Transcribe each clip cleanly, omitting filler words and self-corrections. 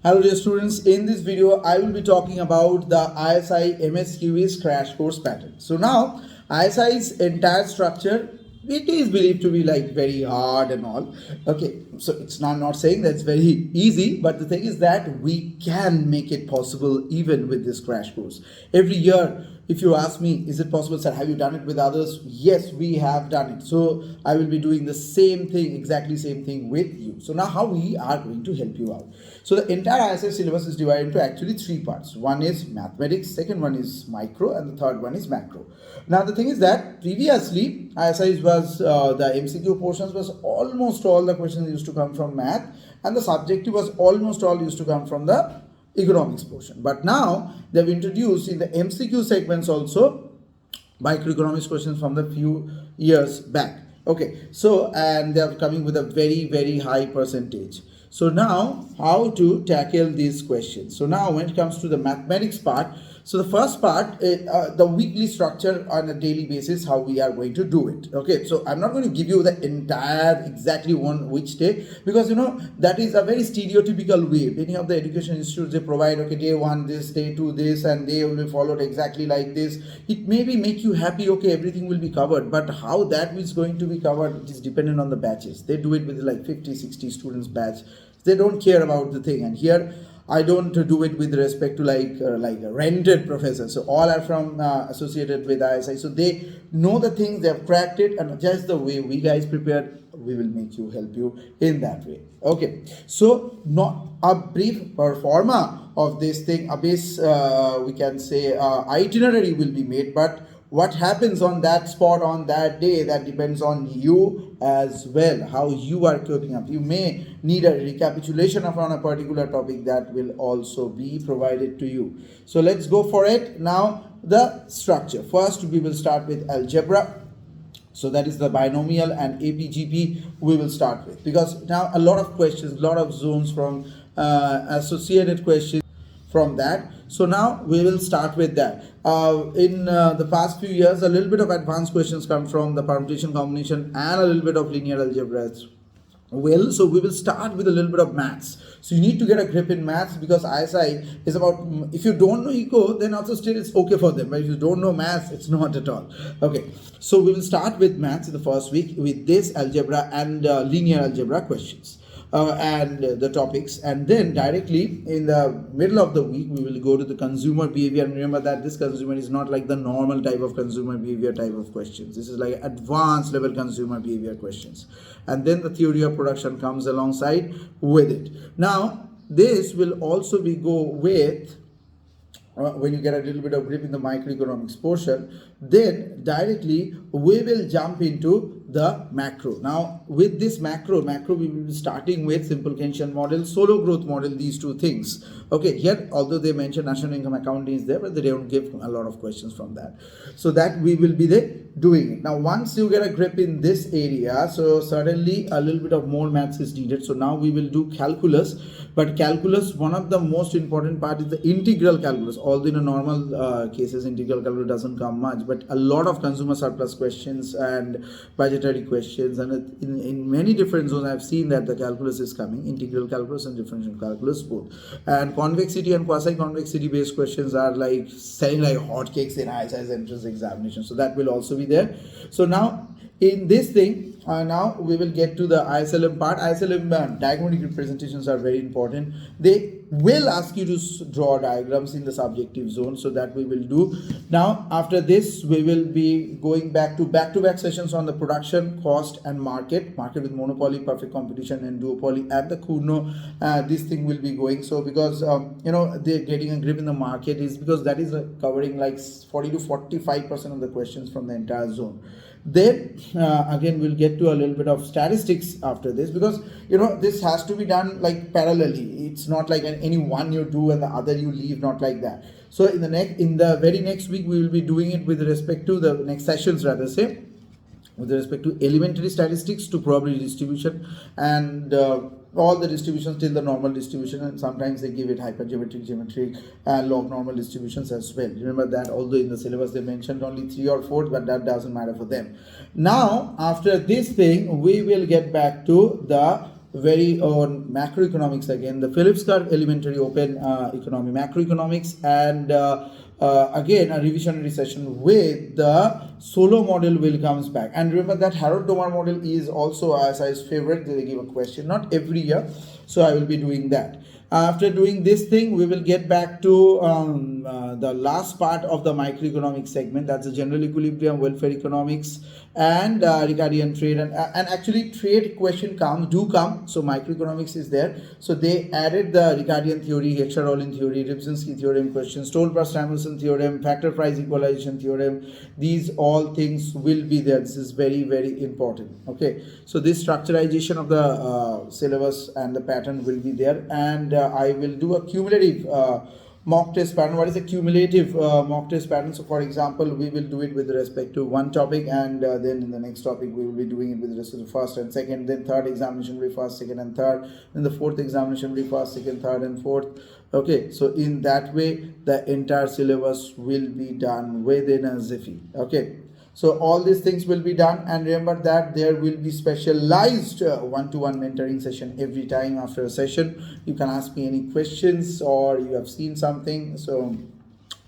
Hello dear students, in this video I will be talking about the ISI MSQE Crash Course pattern. So now ISI's entire structure, it is believed to be like very hard and all. Okay, so it's not saying that's very easy, but the thing is that we can make it possible even with this crash course. Every year, if you ask me, is it possible, sir, have you done it with others? Yes, we have done it. So I will be doing the same thing, exactly same thing with you. So now how we are going to help you out. So the entire ISI syllabus is divided into actually three parts. One is mathematics, second one is micro, and the third one is macro. Now the thing is that previously ISI was the MCQ portions was almost all the questions used to come from math, and the subjective was almost all used to come from the economics portion. But now they've introduced in the MCQ segments also microeconomics questions from the few years back. Okay, so and they are coming with a very high percentage. So now how to tackle these questions. So now when it comes to the mathematics part, so the first part, the weekly structure on a daily basis, how we are going to do it. Okay, so I'm not going to give you the entire exactly one which day, because you know that is a very stereotypical way. Many of the education institutes, they provide, okay, day one this, day two this, and they will be followed exactly like this. It maybe make you happy, okay, everything will be covered, but how that is going to be covered, it is dependent on the batches. They do it with like 50-60 students batch. They don't care about the thing. And here I don't do it with respect to like a rented professor. So all are from associated with ISI. So they know the things, they have cracked it, and just the way we guys prepared, we will make you, help you in that way. Okay, so not a brief performa of this thing, a base we can say itinerary will be made, but what happens on that spot on that day, that depends on you as well, how you are coping up. You may need a recapitulation of on a particular topic, that will also be provided to you. So let's go for it. Now the structure, first we will start with algebra. So that is the binomial and APGP we will start with, because now a lot of questions, a lot of zones from associated questions from that. So now we will start with that. In the past few years, a little bit of advanced questions come from the permutation, combination, and a little bit of linear algebra as well. So we will start with a little bit of maths. So you need to get a grip in maths, because ISI is about, if you don't know eco, then also still it's okay for them, but if you don't know maths, it's not at all. Okay, so we will start with maths in the first week with this algebra and linear algebra questions. And the topics, and then directly in the middle of the week we will go to the consumer behavior. And remember that this consumer is not like the normal type of consumer behavior type of questions. This is like advanced level consumer behavior questions, and then the theory of production comes alongside with it. Now this will also be go with when you get a little bit of grip in the microeconomics portion, then directly we will jump into the macro. Now with this macro we will be starting with simple Keynesian model, solo growth model, these two things. Okay, here although they mention national income accounting is there, but they don't give a lot of questions from that. So that we will be there doing it. Now once you get a grip in this area, so suddenly a little bit of more maths is needed. So now we will do calculus, but calculus, one of the most important part is the integral calculus. Although in a normal cases integral calculus doesn't come much, but a lot of consumer surplus questions and budgetary questions, and in many different zones I've seen that the calculus is coming, integral calculus and differential calculus both. And convexity and quasi-convexity based questions are like selling like hotcakes in ISI's entrance examination. So that will also be there. So now in this thing, now we will get to the ISLM part. ISLM diagrammatic representations are very important. They will ask you to draw diagrams in the subjective zone, so that we will do. Now after this we will be going back to back-to-back sessions on the production, cost, and market with monopoly, perfect competition, and duopoly, and the Kuno. This thing will be going. So because you know they're getting a grip in the market is because that is covering like 40 to 45% of the questions from the entire zone. Then again we'll get to a little bit of statistics after this, because you know this has to be done like parallelly. It's not like any one you do and the other you leave, not like that. So in the very next week we will be doing it with respect to the next sessions, rather say, with respect to elementary statistics to probability distribution, and all the distributions till the normal distribution, and sometimes they give it hypergeometric, geometric, and log normal distributions as well. Remember that, although in the syllabus they mentioned only 3 or 4, but that doesn't matter for them. Now after this thing we will get back to the very on macroeconomics again, the Phillips curve, elementary open economy macroeconomics, and again a revisionary session with the solo model will comes back. And remember that Harold Tomar model is also ISI's favorite. They give a question not every year, so I will be doing that. After doing this thing, we will get back to the last part of the microeconomic segment. That's the general equilibrium, welfare economics, and Ricardian trade. And actually, trade question do come. So microeconomics is there. So they added the Ricardian theory, Heckscher-Ohlin theory, Rybczynski theorem question, Stolper-Samuelson theorem, factor price equalization theorem. These all things will be there. This is very, very important. Okay. So this structurization of the syllabus and the pattern will be there, and I will do a cumulative mock test pattern. What is a cumulative mock test pattern? So for example, we will do it with respect to one topic, and then in the next topic we will be doing it with respect to first and second, then third examination will be first, second and third, then the fourth examination will be first, second, third and fourth. Okay, so in that way the entire syllabus will be done within a jiffy. Okay, so all these things will be done, and remember that there will be specialized one-to-one mentoring session every time after a session. You can ask me any questions, or you have seen something, so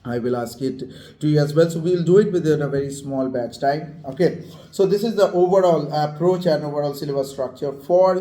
I will ask it to you as well. So we will do it within a very small batch time. Okay, so this is the overall approach and overall syllabus structure for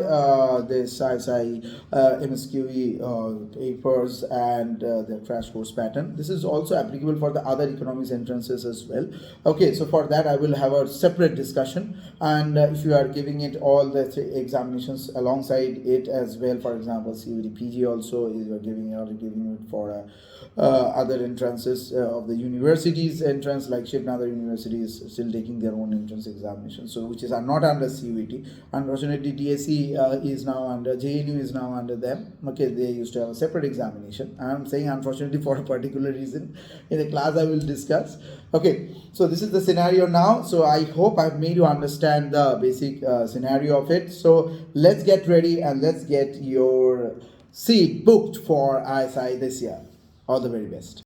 this ISI MSQE papers and the crash course pattern. This is also applicable for the other economics entrances as well. Okay, so for that I will have a separate discussion, and if you are giving it all the examinations alongside it as well, for example CUET PG also, you are giving it for other entrances of the universities entrance, like Shivnadar University is still taking their own entrance examination, so which is not under CUET. Unfortunately DSE is now under, JNU is now under them. Okay, they used to have a separate examination. I am saying unfortunately for a particular reason. In the class I will discuss. Okay, so this is the scenario now. So I hope I've made you understand the basic scenario of it. So let's get ready and let's get your seat booked for ISI this year. All the very best.